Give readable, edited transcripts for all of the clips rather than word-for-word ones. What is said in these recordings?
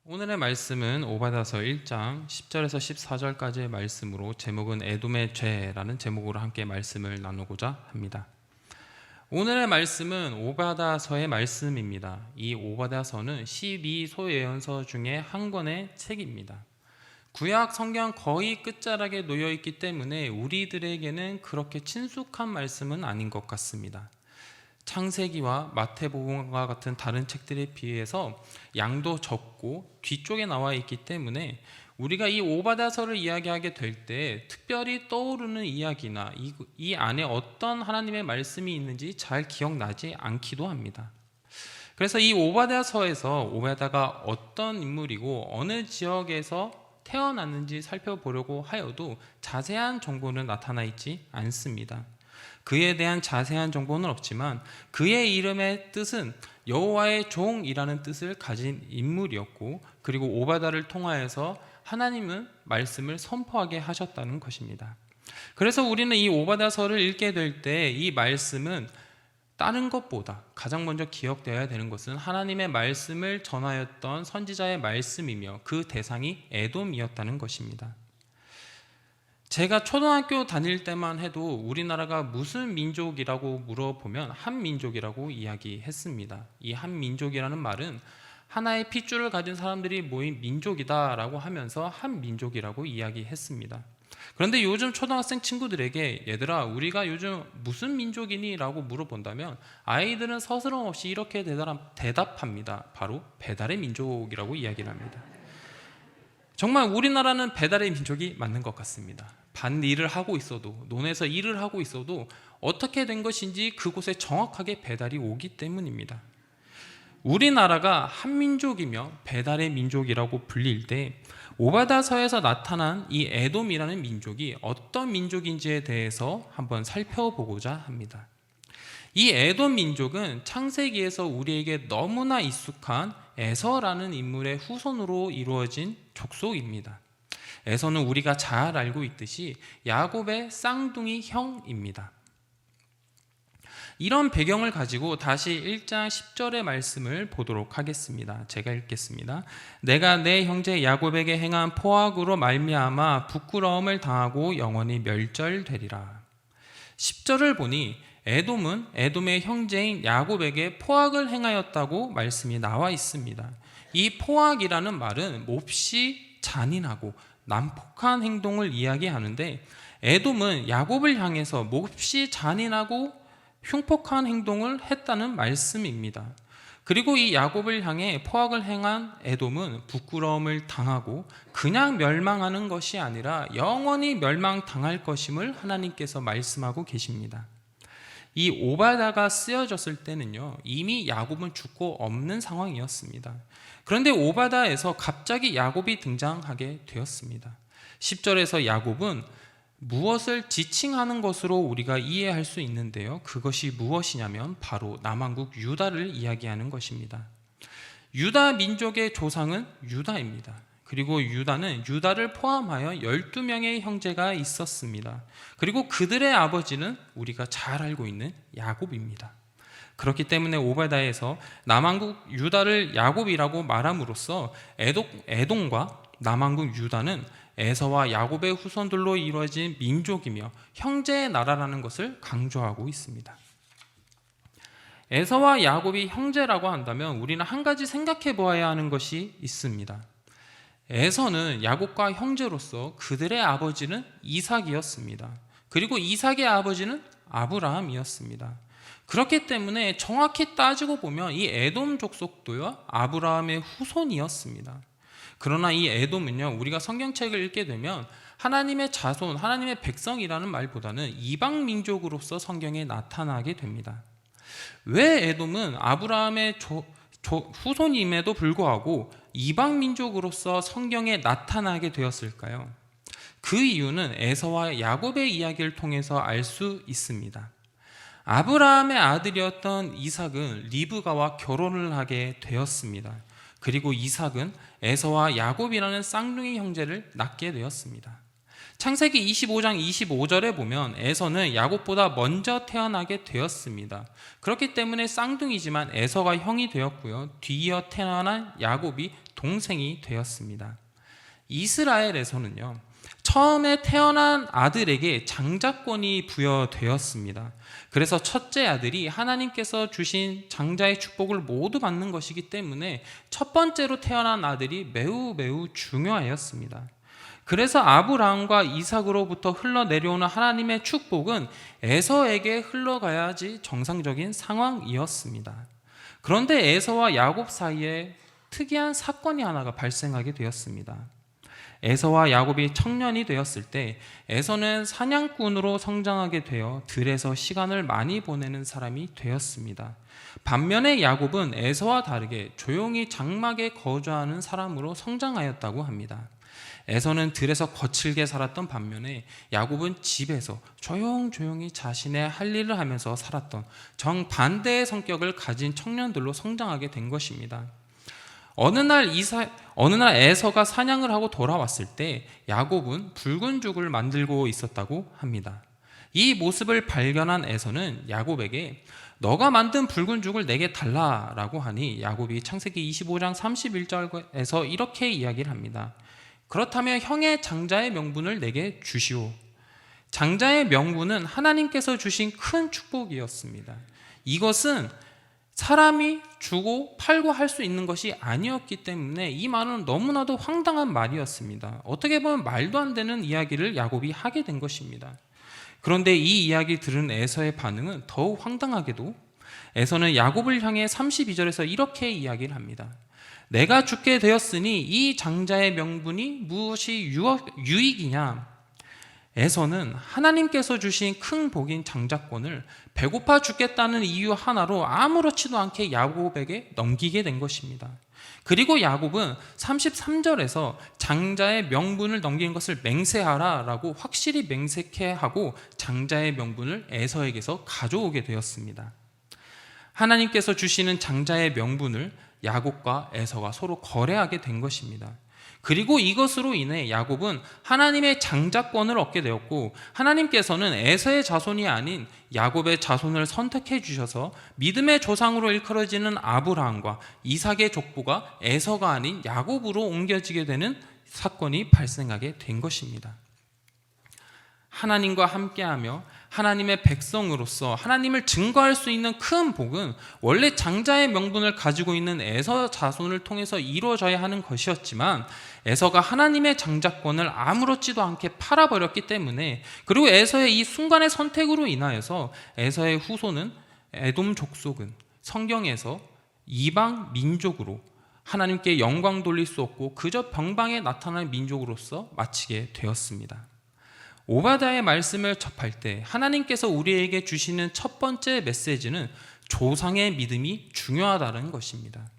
오늘의 말씀은 오바댜서 1장 10절에서 14절까지의 말씀으로 제목은 에돔의 죄라는 제목으로 함께 말씀을 나누고자 합니다. 오늘의 말씀은 오바댜서의 말씀입니다. 이 오바댜서는 12소예언서 중에 한 권의 책입니다. 구약 성경 거의 끝자락에 놓여 있기 때문에 우리들에게는 그렇게 친숙한 말씀은 아닌 것 같습니다. 창세기와 마태복음과 같은 다른 책들에 비해서 양도 적고 뒤쪽에 나와 있기 때문에 우리가 이 오바댜서를 이야기하게 될 때 특별히 떠오르는 이야기나 이 안에 어떤 하나님의 말씀이 있는지 잘 기억나지 않기도 합니다. 그래서 이 오바댜서에서 오바댜가 어떤 인물이고 어느 지역에서 태어났는지 살펴보려고 하여도 자세한 정보는 나타나 있지 않습니다. 그에 대한 자세한 정보는 없지만 그의 이름의 뜻은 여호와의 종이라는 뜻을 가진 인물이었고, 그리고 오바댜를 통하여서 하나님은 말씀을 선포하게 하셨다는 것입니다. 그래서 우리는 이 오바댜서를 읽게 될 때 이 말씀은 다른 것보다 가장 먼저 기억되어야 되는 것은 하나님의 말씀을 전하였던 선지자의 말씀이며 그 대상이 에돔이었다는 것입니다. 제가 초등학교 다닐 때만 해도 우리나라가 무슨 민족이라고 물어보면 한민족이라고 이야기했습니다. 이 한민족이라는 말은 하나의 핏줄을 가진 사람들이 모인 민족이다라고 하면서 한민족이라고 이야기했습니다. 그런데 요즘 초등학생 친구들에게 얘들아 우리가 요즘 무슨 민족이니? 라고 물어본다면 아이들은 서스럼 없이 이렇게 대답합니다. 바로 배달의 민족이라고 이야기를 합니다. 정말 우리나라는 배달의 민족이 맞는 것 같습니다. 밭일을 하고 있어도, 논에서 일을 하고 있어도 어떻게 된 것인지 그곳에 정확하게 배달이 오기 때문입니다. 우리나라가 한민족이며 배달의 민족이라고 불릴 때 오바댜서에서 나타난 이 에돔이라는 민족이 어떤 민족인지에 대해서 한번 살펴보고자 합니다. 이 에돔 민족은 창세기에서 우리에게 너무나 익숙한 에서라는 인물의 후손으로 이루어진 족속입니다. 에서는 우리가 잘 알고 있듯이 야곱의 쌍둥이 형입니다. 이런 배경을 가지고 다시 1장 10절의 말씀을 보도록 하겠습니다. 제가 읽겠습니다. 내가 내 형제 야곱에게 행한 포악으로 말미암아 부끄러움을 당하고 영원히 멸절되리라. 10절을 보니 에돔은 에돔의 형제인 야곱에게 포악을 행하였다고 말씀이 나와 있습니다. 이 포악이라는 말은 몹시 잔인하고 난폭한 행동을 이야기하는데 에돔은 야곱을 향해서 몹시 잔인하고 흉폭한 행동을 했다는 말씀입니다. 그리고 이 야곱을 향해 포악을 행한 에돔은 부끄러움을 당하고 그냥 멸망하는 것이 아니라 영원히 멸망당할 것임을 하나님께서 말씀하고 계십니다. 이 오바댜가 쓰여졌을 때는요, 이미 야곱은 죽고 없는 상황이었습니다. 그런데 오바댜에서 갑자기 야곱이 등장하게 되었습니다. 10절에서 야곱은 무엇을 지칭하는 것으로 우리가 이해할 수 있는데요, 그것이 무엇이냐면 바로 남왕국 유다를 이야기하는 것입니다. 유다 민족의 조상은 유다입니다. 그리고 유다는 유다를 포함하여 12명의 형제가 있었습니다. 그리고 그들의 아버지는 우리가 잘 알고 있는 야곱입니다. 그렇기 때문에 오바댜에서 남왕국 유다를 야곱이라고 말함으로써 에돔과 남왕국 유다는 에서와 야곱의 후손들로 이루어진 민족이며 형제의 나라라는 것을 강조하고 있습니다. 에서와 야곱이 형제라고 한다면 우리는 한 가지 생각해 보아야 하는 것이 있습니다. 에서는 야곱과 형제로서 그들의 아버지는 이삭이었습니다. 그리고 이삭의 아버지는 아브라함이었습니다. 그렇기 때문에 정확히 따지고 보면 이 에돔 족속도요 아브라함의 후손이었습니다. 그러나 이 에돔은요, 우리가 성경책을 읽게 되면 하나님의 자손, 하나님의 백성이라는 말보다는 이방 민족으로서 성경에 나타나게 됩니다. 왜 에돔은 아브라함의 후손임에도 불구하고 이방 민족으로서 성경에 나타나게 되었을까요? 그 이유는 에서와 야곱의 이야기를 통해서 알 수 있습니다. 아브라함의 아들이었던 이삭은 리브가와 결혼을 하게 되었습니다. 그리고 이삭은 에서와 야곱이라는 쌍둥이 형제를 낳게 되었습니다. 창세기 25장 25절에 보면 에서는 야곱보다 먼저 태어나게 되었습니다. 그렇기 때문에 쌍둥이지만 에서가 형이 되었고요. 뒤이어 태어난 야곱이 동생이 되었습니다. 이스라엘에서는요, 처음에 태어난 아들에게 장자권이 부여되었습니다. 그래서 첫째 아들이 하나님께서 주신 장자의 축복을 모두 받는 것이기 때문에 첫 번째로 태어난 아들이 매우 중요하였습니다. 그래서 아브라함과 이삭으로부터 흘러내려오는 하나님의 축복은 에서에게 흘러가야지 정상적인 상황이었습니다. 그런데 에서와 야곱 사이에 특이한 사건이 하나가 발생하게 되었습니다. 에서와 야곱이 청년이 되었을 때 에서는 사냥꾼으로 성장하게 되어 들에서 시간을 많이 보내는 사람이 되었습니다. 반면에 야곱은 에서와 다르게 조용히 장막에 거주하는 사람으로 성장하였다고 합니다. 에서는 들에서 거칠게 살았던 반면에 야곱은 집에서 조용히 자신의 할 일을 하면서 살았던 정반대의 성격을 가진 청년들로 성장하게 된 것입니다. 어느 날 에서가 사냥을 하고 돌아왔을 때 야곱은 붉은 죽을 만들고 있었다고 합니다. 이 모습을 발견한 에서는 야곱에게 너가 만든 붉은 죽을 내게 달라라고 하니 야곱이 창세기 25장 31절에서 이렇게 이야기를 합니다. 그렇다면 형의 장자의 명분을 내게 주시오. 장자의 명분은 하나님께서 주신 큰 축복이었습니다. 이것은 사람이 주고 팔고 할 수 있는 것이 아니었기 때문에 이 말은 너무나도 황당한 말이었습니다. 어떻게 보면 말도 안 되는 이야기를 야곱이 하게 된 것입니다. 그런데 이 이야기 들은 에서의 반응은 더욱 황당하게도 에서는 야곱을 향해 32절에서 이렇게 이야기를 합니다. 내가 죽게 되었으니 이 장자의 명분이 무엇이 유익이냐? 에서는 하나님께서 주신 큰 복인 장자권을 배고파 죽겠다는 이유 하나로 아무렇지도 않게 야곱에게 넘기게 된 것입니다. 그리고 야곱은 33절에서 장자의 명분을 넘긴 것을 맹세하라 라고 확실히 맹세케 하고 장자의 명분을 에서에게서 가져오게 되었습니다. 하나님께서 주시는 장자의 명분을 야곱과 에서가 서로 거래하게 된 것입니다. 그리고 이것으로 인해 야곱은 하나님의 장자권을 얻게 되었고 하나님께서는 에서의 자손이 아닌 야곱의 자손을 선택해 주셔서 믿음의 조상으로 일컬어지는 아브라함과 이삭의 족보가 에서가 아닌 야곱으로 옮겨지게 되는 사건이 발생하게 된 것입니다. 하나님과 함께하며 하나님의 백성으로서 하나님을 증거할 수 있는 큰 복은 원래 장자의 명분을 가지고 있는 에서 자손을 통해서 이루어져야 하는 것이었지만 에서가 하나님의 장자권을 아무렇지도 않게 팔아버렸기 때문에 그리고 에서의 이 순간의 선택으로 인하여서 에서의 후손은 에돔 족속은 성경에서 이방 민족으로 하나님께 영광 돌릴 수 없고 그저 병방에 나타난 민족으로서 마치게 되었습니다. 오바댜의 말씀을 접할 때 하나님께서 우리에게 주시는 첫 번째 메시지는 조상의 믿음이 중요하다는 것입니다.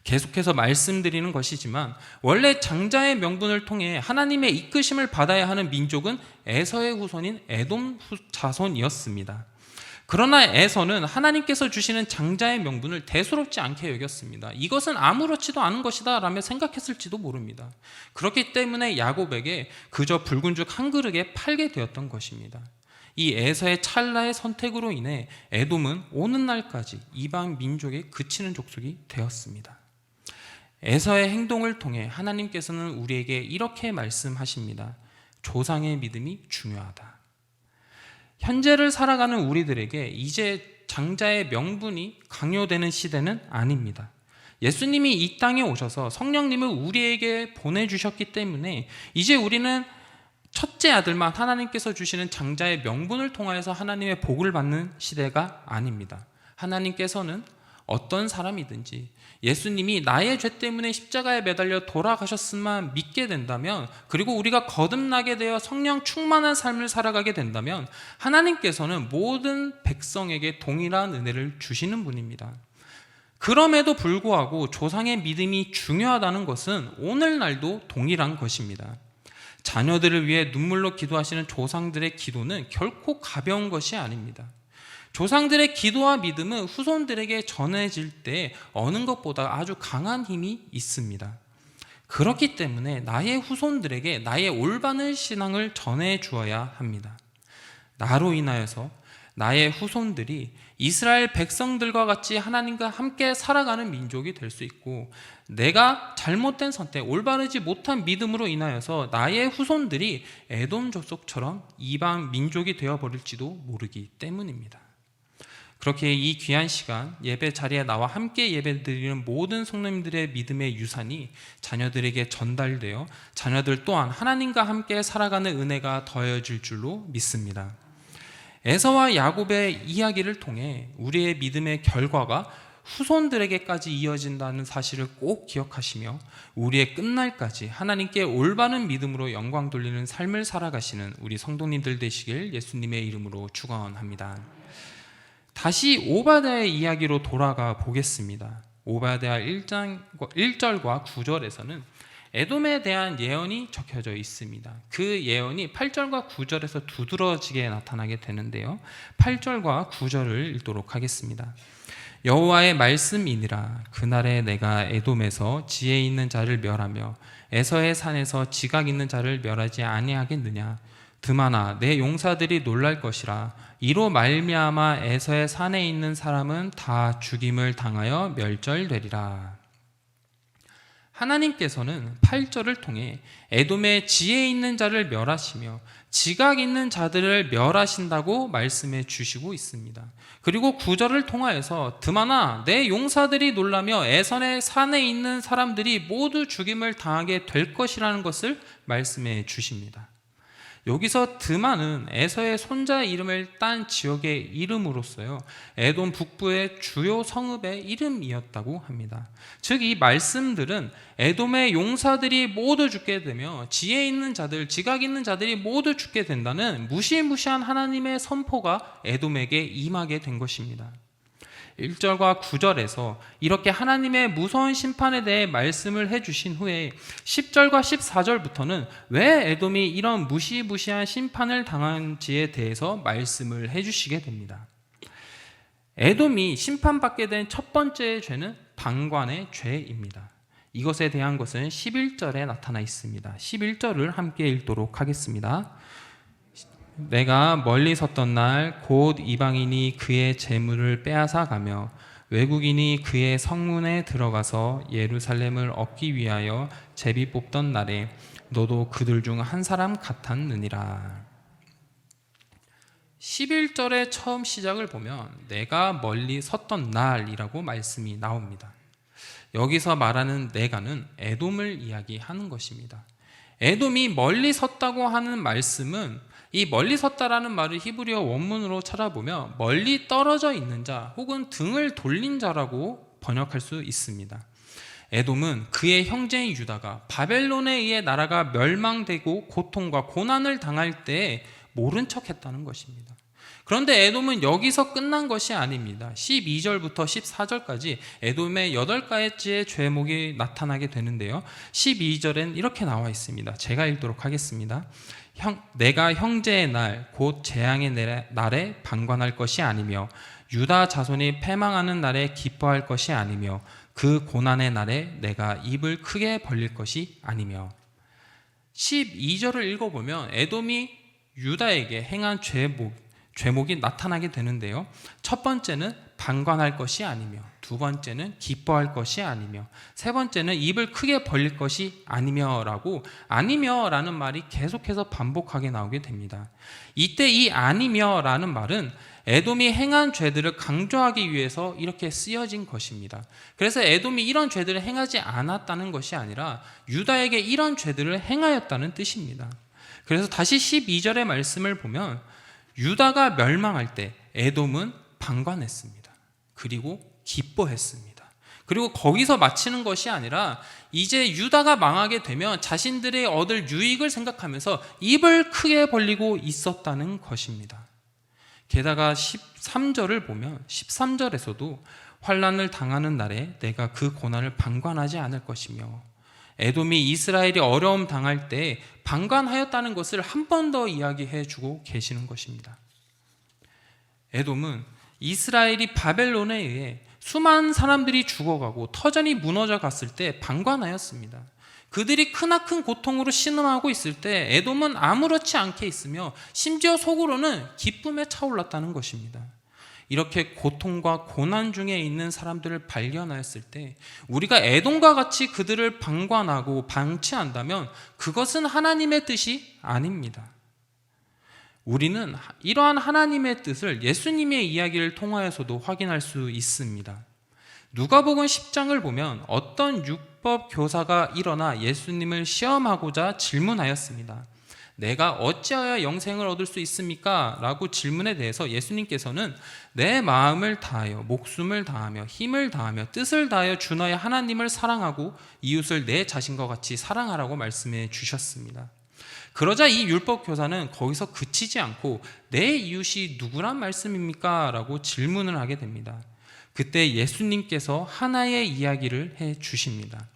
계속해서 말씀드리는 것이지만 원래 장자의 명분을 통해 하나님의 이끄심을 받아야 하는 민족은 에서의 후손인 에돔 자손이었습니다. 그러나 에서는 하나님께서 주시는 장자의 명분을 대수롭지 않게 여겼습니다. 이것은 아무렇지도 않은 것이다 라며 생각했을지도 모릅니다. 그렇기 때문에 야곱에게 그저 붉은 죽 한 그릇에 팔게 되었던 것입니다. 이 에서의 찰나의 선택으로 인해 에돔은 오는 날까지 이방 민족에 그치는 족속이 되었습니다. 에서의 행동을 통해 하나님께서는 우리에게 이렇게 말씀하십니다. 조상의 믿음이 중요하다. 현재를 살아가는 우리들에게 이제 장자의 명분이 강요되는 시대는 아닙니다. 예수님이 이 땅에 오셔서 성령님을 우리에게 보내주셨기 때문에 이제 우리는 첫째 아들만 하나님께서 주시는 장자의 명분을 통하여서 하나님의 복을 받는 시대가 아닙니다. 하나님께서는 어떤 사람이든지 예수님이 나의 죄 때문에 십자가에 매달려 돌아가셨음만 믿게 된다면 그리고 우리가 거듭나게 되어 성령 충만한 삶을 살아가게 된다면 하나님께서는 모든 백성에게 동일한 은혜를 주시는 분입니다. 그럼에도 불구하고 조상의 믿음이 중요하다는 것은 오늘날도 동일한 것입니다. 자녀들을 위해 눈물로 기도하시는 조상들의 기도는 결코 가벼운 것이 아닙니다. 조상들의 기도와 믿음은 후손들에게 전해질 때 어느 것보다 아주 강한 힘이 있습니다. 그렇기 때문에 나의 후손들에게 나의 올바른 신앙을 전해 주어야 합니다. 나로 인하여서 나의 후손들이 이스라엘 백성들과 같이 하나님과 함께 살아가는 민족이 될 수 있고, 내가 잘못된 선택, 올바르지 못한 믿음으로 인하여서 나의 후손들이 에돔 족속처럼 이방 민족이 되어버릴지도 모르기 때문입니다. 그렇게 이 귀한 시간 예배 자리에 나와 함께 예배드리는 모든 성도님들의 믿음의 유산이 자녀들에게 전달되어 자녀들 또한 하나님과 함께 살아가는 은혜가 더해질 줄로 믿습니다. 에서와 야곱의 이야기를 통해 우리의 믿음의 결과가 후손들에게까지 이어진다는 사실을 꼭 기억하시며 우리의 끝날까지 하나님께 올바른 믿음으로 영광 돌리는 삶을 살아가시는 우리 성도님들 되시길 예수님의 이름으로 축원합니다. 다시 오바댜의 이야기로 돌아가 보겠습니다. 오바댜 1절과 9절에서는 에돔에 대한 예언이 적혀져 있습니다. 그 예언이 8절과 9절에서 두드러지게 나타나게 되는데요. 8절과 9절을 읽도록 하겠습니다. 여호와의 말씀이니라. 그날에 내가 에돔에서 지혜 있는 자를 멸하며 에서의 산에서 지각 있는 자를 멸하지 아니하겠느냐. 드마나 내 용사들이 놀랄 것이라. 이로 말미암아 에서의 산에 있는 사람은 다 죽임을 당하여 멸절되리라. 하나님께서는 8절을 통해 에돔의 지혜 있는 자를 멸하시며 지각 있는 자들을 멸하신다고 말씀해 주시고 있습니다. 그리고 9절을 통하여서 드마나 내 용사들이 놀라며 에선의 산에 있는 사람들이 모두 죽임을 당하게 될 것이라는 것을 말씀해 주십니다. 여기서 드마는 에서의 손자 이름을 딴 지역의 이름으로서요, 에돔 북부의 주요 성읍의 이름이었다고 합니다. 즉 이 말씀들은 에돔의 용사들이 모두 죽게 되며 지혜 있는 자들, 지각 있는 자들이 모두 죽게 된다는 무시무시한 하나님의 선포가 에돔에게 임하게 된 것입니다. 1절과 9절에서 이렇게 하나님의 무서운 심판에 대해 말씀을 해주신 후에 10절과 14절부터는 왜 에돔이 이런 무시무시한 심판을 당한지에 대해서 말씀을 해주시게 됩니다. 에돔이 심판받게 된 첫 번째 죄는 방관의 죄입니다. 이것에 대한 것은 11절에 나타나 있습니다. 11절을 함께 읽도록 하겠습니다. 내가 멀리 섰던 날 곧 이방인이 그의 재물을 빼앗아 가며 외국인이 그의 성문에 들어가서 예루살렘을 얻기 위하여 제비 뽑던 날에 너도 그들 중 한 사람 같았느니라. 11절의 처음 시작을 보면 내가 멀리 섰던 날이라고 말씀이 나옵니다. 여기서 말하는 내가는 에돔을 이야기하는 것입니다. 에돔이 멀리 섰다고 하는 말씀은 이 멀리 섰다라는 말을 히브리어 원문으로 찾아보면 멀리 떨어져 있는 자 혹은 등을 돌린 자라고 번역할 수 있습니다. 에돔은 그의 형제인 유다가 바벨론에 의해 나라가 멸망되고 고통과 고난을 당할 때 모른 척했다는 것입니다. 그런데 에돔은 여기서 끝난 것이 아닙니다. 12절부터 14절까지 에돔의 8가지의 죄목이 나타나게 되는데요. 12절엔 이렇게 나와 있습니다. 제가 읽도록 하겠습니다. 내가 형제의 날 곧 재앙의 날에 방관할 것이 아니며 유다 자손이 패망하는 날에 기뻐할 것이 아니며 그 고난의 날에 내가 입을 크게 벌릴 것이 아니며. 12절을 읽어보면 에돔이 유다에게 행한 죄목이 나타나게 되는데요. 첫 번째는 방관할 것이 아니며, 두 번째는 기뻐할 것이 아니며, 세 번째는 입을 크게 벌릴 것이 아니며라고 아니며라는 말이 계속해서 반복하게 나오게 됩니다. 이때 이 아니며라는 말은 에돔이 행한 죄들을 강조하기 위해서 이렇게 쓰여진 것입니다. 그래서 에돔이 이런 죄들을 행하지 않았다는 것이 아니라 유다에게 이런 죄들을 행하였다는 뜻입니다. 그래서 다시 12절의 말씀을 보면 유다가 멸망할 때 에돔은 방관했습니다. 그리고 기뻐했습니다. 그리고 거기서 마치는 것이 아니라 이제 유다가 망하게 되면 자신들의 얻을 유익을 생각하면서 입을 크게 벌리고 있었다는 것입니다. 게다가 13절을 보면 13절에서도 환난을 당하는 날에 내가 그 고난을 방관하지 않을 것이며, 에돔이 이스라엘이 어려움 당할 때 방관하였다는 것을 한 번 더 이야기해 주고 계시는 것입니다. 에돔은 이스라엘이 바벨론에 의해 수많은 사람들이 죽어가고 터전이 무너져 갔을 때 방관하였습니다. 그들이 크나큰 고통으로 신음하고 있을 때 에돔은 아무렇지 않게 있으며 심지어 속으로는 기쁨에 차올랐다는 것입니다. 이렇게 고통과 고난 중에 있는 사람들을 발견하였을 때 우리가 에돔과 같이 그들을 방관하고 방치한다면 그것은 하나님의 뜻이 아닙니다. 우리는 이러한 하나님의 뜻을 예수님의 이야기를 통하여서도 확인할 수 있습니다. 누가복음 10장을 보면 어떤 율법 교사가 일어나 예수님을 시험하고자 질문하였습니다. 내가 어찌하여 영생을 얻을 수 있습니까? 라고 질문에 대해서 예수님께서는 내 마음을 다하여 목숨을 다하며 힘을 다하며 뜻을 다하여 주 너의 하나님을 사랑하고 이웃을 내 자신과 같이 사랑하라고 말씀해 주셨습니다. 그러자 이 율법 교사는 거기서 그치지 않고 내 이웃이 누구란 말씀입니까? 라고 질문을 하게 됩니다. 그때 예수님께서 하나의 이야기를 해 주십니다.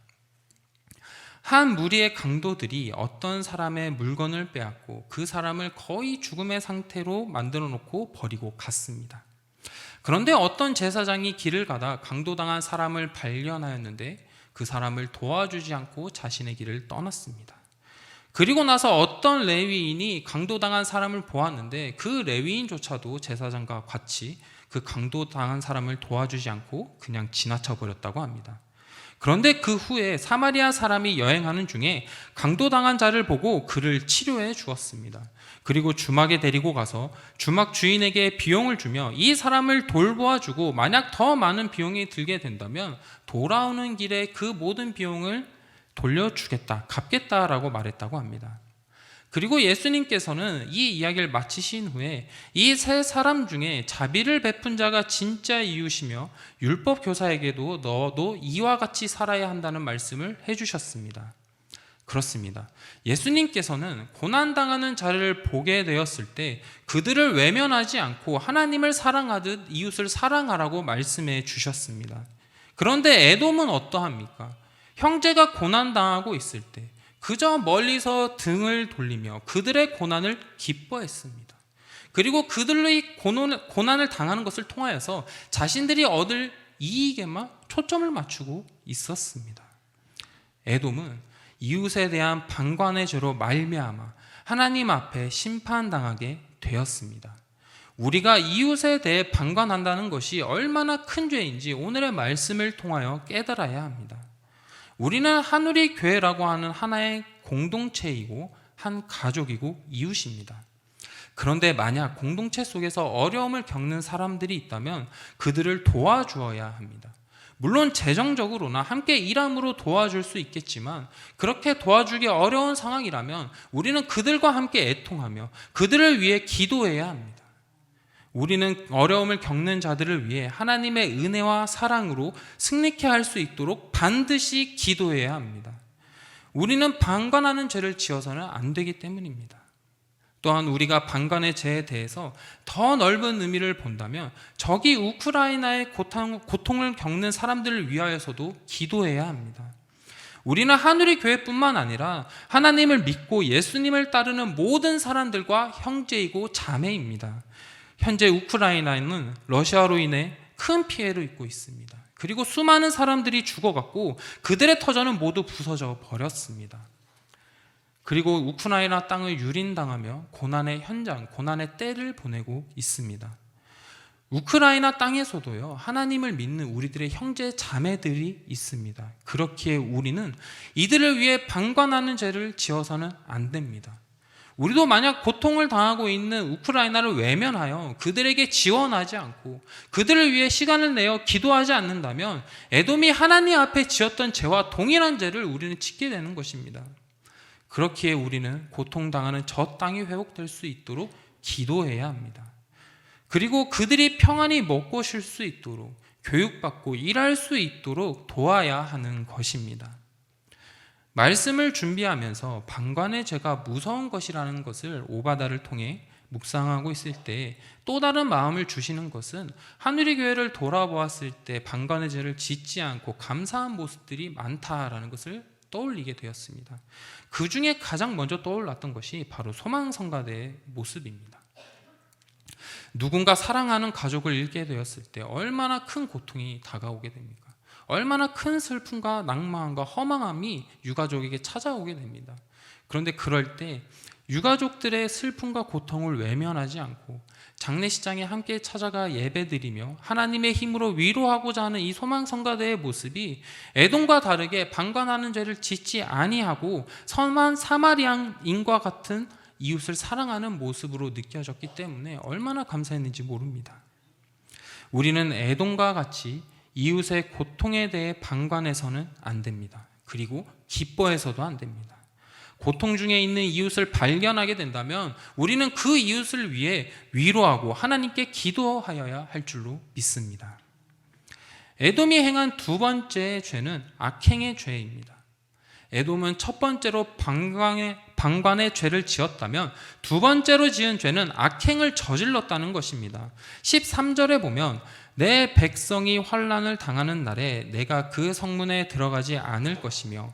한 무리의 강도들이 어떤 사람의 물건을 빼앗고 그 사람을 거의 죽음의 상태로 만들어 놓고 버리고 갔습니다. 그런데 어떤 제사장이 길을 가다 강도당한 사람을 발견하였는데 그 사람을 도와주지 않고 자신의 길을 떠났습니다. 그리고 나서 어떤 레위인이 강도당한 사람을 보았는데 그 레위인조차도 제사장과 같이 그 강도당한 사람을 도와주지 않고 그냥 지나쳐 버렸다고 합니다. 그런데 그 후에 사마리아 사람이 여행하는 중에 강도당한 자를 보고 그를 치료해 주었습니다. 그리고 주막에 데리고 가서 주막 주인에게 비용을 주며 이 사람을 돌보아 주고 만약 더 많은 비용이 들게 된다면 돌아오는 길에 그 모든 비용을 돌려주겠다, 갚겠다라고 말했다고 합니다. 그리고 예수님께서는 이 이야기를 마치신 후에 이 세 사람 중에 자비를 베푼 자가 진짜 이웃이며 율법 교사에게도 너도 이와 같이 살아야 한다는 말씀을 해주셨습니다. 그렇습니다. 예수님께서는 고난당하는 자를 보게 되었을 때 그들을 외면하지 않고 하나님을 사랑하듯 이웃을 사랑하라고 말씀해 주셨습니다. 그런데 에돔은 어떠합니까? 형제가 고난당하고 있을 때 그저 멀리서 등을 돌리며 그들의 고난을 기뻐했습니다. 그리고 그들의 고난을 당하는 것을 통하여서 자신들이 얻을 이익에만 초점을 맞추고 있었습니다. 에돔은 이웃에 대한 방관의 죄로 말미암아 하나님 앞에 심판당하게 되었습니다. 우리가 이웃에 대해 방관한다는 것이 얼마나 큰 죄인지 오늘의 말씀을 통하여 깨달아야 합니다. 우리는 한우리 교회라고 하는 하나의 공동체이고 한 가족이고 이웃입니다. 그런데 만약 공동체 속에서 어려움을 겪는 사람들이 있다면 그들을 도와주어야 합니다. 물론 재정적으로나 함께 일함으로 도와줄 수 있겠지만 그렇게 도와주기 어려운 상황이라면 우리는 그들과 함께 애통하며 그들을 위해 기도해야 합니다. 우리는 어려움을 겪는 자들을 위해 하나님의 은혜와 사랑으로 승리케 할 수 있도록 반드시 기도해야 합니다. 우리는 방관하는 죄를 지어서는 안 되기 때문입니다. 또한 우리가 방관의 죄에 대해서 더 넓은 의미를 본다면 저기 우크라이나의 고통을 겪는 사람들을 위하여서도 기도해야 합니다. 우리는 한우리 교회뿐만 아니라 하나님을 믿고 예수님을 따르는 모든 사람들과 형제이고 자매입니다. 현재 우크라이나는 러시아로 인해 큰 피해를 입고 있습니다. 그리고 수많은 사람들이 죽어갔고 그들의 터전은 모두 부서져 버렸습니다. 그리고 우크라이나 땅을 유린당하며 고난의 현장, 고난의 때를 보내고 있습니다. 우크라이나 땅에서도요, 하나님을 믿는 우리들의 형제 자매들이 있습니다. 그렇기에 우리는 이들을 위해 방관하는 죄를 지어서는 안 됩니다. 우리도 만약 고통을 당하고 있는 우크라이나를 외면하여 그들에게 지원하지 않고 그들을 위해 시간을 내어 기도하지 않는다면 에돔이 하나님 앞에 지었던 죄와 동일한 죄를 우리는 짓게 되는 것입니다. 그렇기에 우리는 고통당하는 저 땅이 회복될 수 있도록 기도해야 합니다. 그리고 그들이 평안히 먹고 쉴 수 있도록 교육받고 일할 수 있도록 도와야 하는 것입니다. 말씀을 준비하면서 방관의 죄가 무서운 것이라는 것을 오바다를 통해 묵상하고 있을 때 또 다른 마음을 주시는 것은 한우리 교회를 돌아보았을 때 방관의 죄를 짓지 않고 감사한 모습들이 많다라는 것을 떠올리게 되었습니다. 그 중에 가장 먼저 떠올랐던 것이 바로 소망성가대의 모습입니다. 누군가 사랑하는 가족을 잃게 되었을 때 얼마나 큰 고통이 다가오게 됩니까? 얼마나 큰 슬픔과 낭만과 허망함이 유가족에게 찾아오게 됩니다. 그런데 그럴 때 유가족들의 슬픔과 고통을 외면하지 않고 장례식장에 함께 찾아가 예배드리며 하나님의 힘으로 위로하고자 하는 이 소망성가대의 모습이 에돔과 다르게 방관하는 죄를 짓지 아니하고 선한 사마리아인과 같은 이웃을 사랑하는 모습으로 느껴졌기 때문에 얼마나 감사했는지 모릅니다. 우리는 에돔과 같이 이웃의 고통에 대해 방관해서는 안 됩니다. 그리고 기뻐해서도 안 됩니다. 고통 중에 있는 이웃을 발견하게 된다면 우리는 그 이웃을 위해 위로하고 하나님께 기도하여야 할 줄로 믿습니다. 에돔이 행한 두 번째 죄는 악행의 죄입니다. 에돔은 첫 번째로 방관의 죄를 지었다면 두 번째로 지은 죄는 악행을 저질렀다는 것입니다. 13절에 보면 내 백성이 환난을 당하는 날에 내가 그 성문에 들어가지 않을 것이며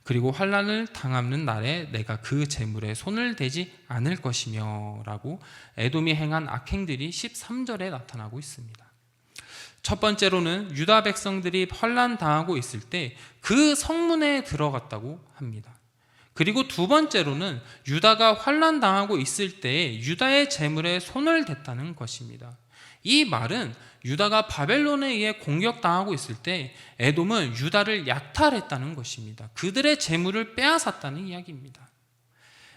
그리고 환난을 당하는 날에 내가 그 재물에 손을 대지 않을 것이며 라고 에돔이 행한 악행들이 13절에 나타나고 있습니다. 첫 번째로는 유다 백성들이 환난 당하고 있을 때 그 성문에 들어갔다고 합니다. 그리고 두 번째로는 유다가 환난 당하고 있을 때 유다의 재물에 손을 댔다는 것입니다. 이 말은 유다가 바벨론에 의해 공격당하고 있을 때 에돔은 유다를 약탈했다는 것입니다. 그들의 재물을 빼앗았다는 이야기입니다.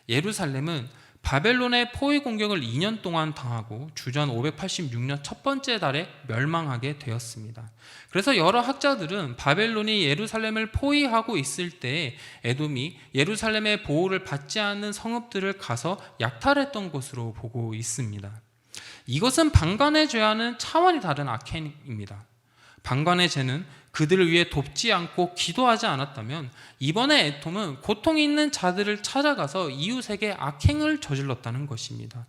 예루살렘은 바벨론의 포위 공격을 2년 동안 당하고 주전 586년 첫 번째 달에 멸망하게 되었습니다. 그래서 여러 학자들은 바벨론이 예루살렘을 포위하고 있을 때 에돔이 예루살렘의 보호를 받지 않는 성읍들을 가서 약탈했던 것으로 보고 있습니다. 이것은 방관의 죄와는 차원이 다른 악행입니다. 방관의 죄는 그들을 위해 돕지 않고 기도하지 않았다면 이번에 에돔은 고통이 있는 자들을 찾아가서 이웃에게 악행을 저질렀다는 것입니다.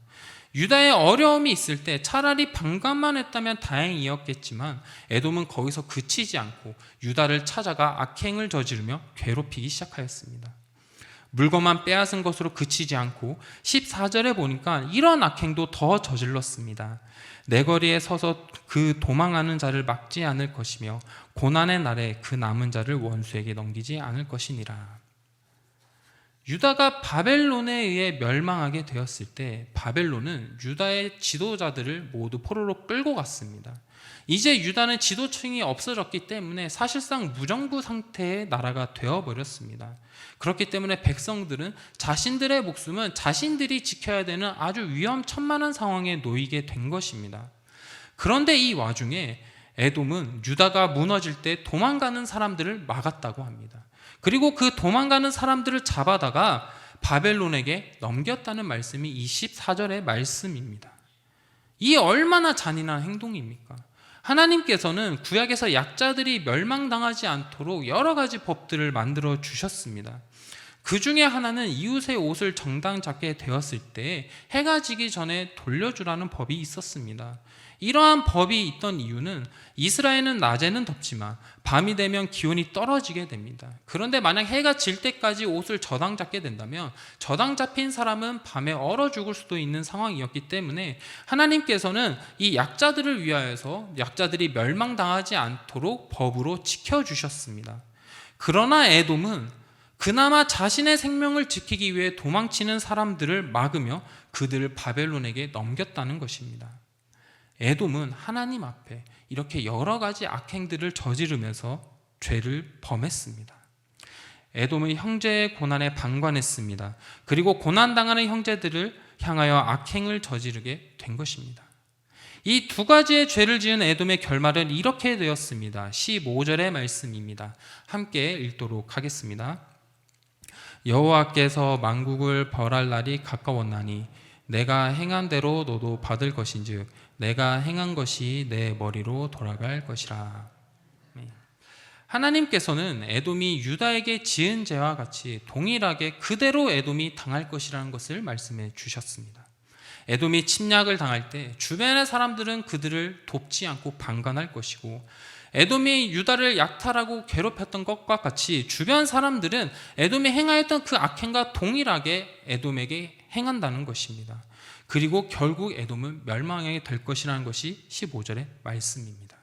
유다의 어려움이 있을 때 차라리 방관만 했다면 다행이었겠지만 에돔은 거기서 그치지 않고 유다를 찾아가 악행을 저지르며 괴롭히기 시작하였습니다. 물건만 빼앗은 것으로 그치지 않고 14절에 보니까 이런 악행도 더 저질렀습니다. 내 거리에 서서 그 도망하는 자를 막지 않을 것이며 고난의 날에 그 남은 자를 원수에게 넘기지 않을 것이니라. 유다가 바벨론에 의해 멸망하게 되었을 때 바벨론은 유다의 지도자들을 모두 포로로 끌고 갔습니다. 이제 유다는 지도층이 없어졌기 때문에 사실상 무정부 상태의 나라가 되어버렸습니다. 그렇기 때문에 백성들은 자신들의 목숨은 자신들이 지켜야 되는 아주 위험천만한 상황에 놓이게 된 것입니다. 그런데 이 와중에 에돔은 유다가 무너질 때 도망가는 사람들을 막았다고 합니다. 그리고 그 도망가는 사람들을 잡아다가 바벨론에게 넘겼다는 말씀이 24절의 말씀입니다. 이 얼마나 잔인한 행동입니까? 하나님께서는 구약에서 약자들이 멸망당하지 않도록 여러 가지 법들을 만들어 주셨습니다. 그 중에 하나는 이웃의 옷을 정당 잡게 되었을 때 해가 지기 전에 돌려주라는 법이 있었습니다. 이러한 법이 있던 이유는 이스라엘은 낮에는 덥지만 밤이 되면 기온이 떨어지게 됩니다. 그런데 만약 해가 질 때까지 옷을 저당 잡게 된다면 저당 잡힌 사람은 밤에 얼어 죽을 수도 있는 상황이었기 때문에 하나님께서는 이 약자들을 위하여서 약자들이 멸망당하지 않도록 법으로 지켜주셨습니다. 그러나 에돔은 그나마 자신의 생명을 지키기 위해 도망치는 사람들을 막으며 그들을 바벨론에게 넘겼다는 것입니다. 에돔은 하나님 앞에 이렇게 여러 가지 악행들을 저지르면서 죄를 범했습니다. 에돔은 형제의 고난에 방관했습니다. 그리고 고난당하는 형제들을 향하여 악행을 저지르게 된 것입니다. 이 두 가지의 죄를 지은 에돔의 결말은 이렇게 되었습니다. 15절의 말씀입니다. 함께 읽도록 하겠습니다. 여호와께서 만국을 벌할 날이 가까웠나니 내가 행한 대로 너도 받을 것인즉 내가 행한 것이 내 머리로 돌아갈 것이라. 하나님께서는 에돔이 유다에게 지은 죄와 같이 동일하게 그대로 에돔이 당할 것이라는 것을 말씀해 주셨습니다. 에돔이 침략을 당할 때 주변의 사람들은 그들을 돕지 않고 방관할 것이고 에돔이 유다를 약탈하고 괴롭혔던 것과 같이 주변 사람들은 에돔이 행하였던 그 악행과 동일하게 에돔에게 행한다는 것입니다. 그리고 결국 에돔은 멸망하게 될 것이라는 것이 15절의 말씀입니다.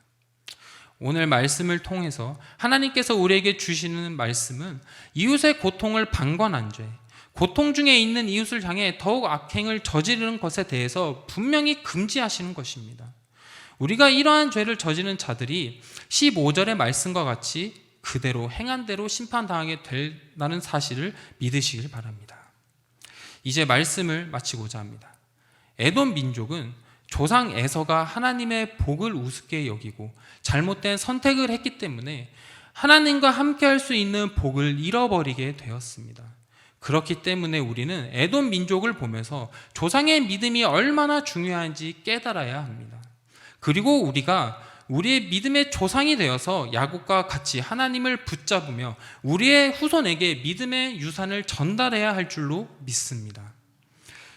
오늘 말씀을 통해서 하나님께서 우리에게 주시는 말씀은 이웃의 고통을 방관한 죄, 고통 중에 있는 이웃을 향해 더욱 악행을 저지르는 것에 대해서 분명히 금지하시는 것입니다. 우리가 이러한 죄를 저지른 자들이 15절의 말씀과 같이 그대로 행한 대로 심판당하게 된다는 사실을 믿으시길 바랍니다. 이제 말씀을 마치고자 합니다. 에돔 민족은 조상 에서가 하나님의 복을 우습게 여기고 잘못된 선택을 했기 때문에 하나님과 함께 할 수 있는 복을 잃어버리게 되었습니다. 그렇기 때문에 우리는 에돔 민족을 보면서 조상의 믿음이 얼마나 중요한지 깨달아야 합니다. 그리고 우리가 우리의 믿음의 조상이 되어서 야곱과 같이 하나님을 붙잡으며 우리의 후손에게 믿음의 유산을 전달해야 할 줄로 믿습니다.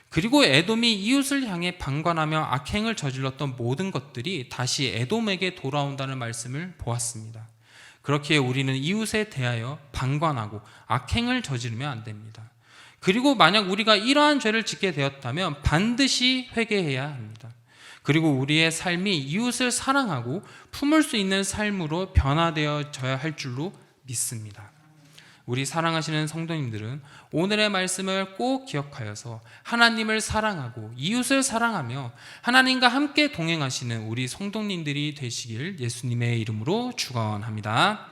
그리고 에돔이 이웃을 향해 방관하며 악행을 저질렀던 모든 것들이 다시 에돔에게 돌아온다는 말씀을 보았습니다. 그렇기에 우리는 이웃에 대하여 방관하고 악행을 저지르면 안 됩니다. 그리고 만약 우리가 이러한 죄를 짓게 되었다면 반드시 회개해야 합니다. 그리고 우리의 삶이 이웃을 사랑하고 품을 수 있는 삶으로 변화되어져야 할 줄로 믿습니다. 우리 사랑하시는 성도님들은 오늘의 말씀을 꼭 기억하여서 하나님을 사랑하고 이웃을 사랑하며 하나님과 함께 동행하시는 우리 성도님들이 되시길 예수님의 이름으로 축원합니다.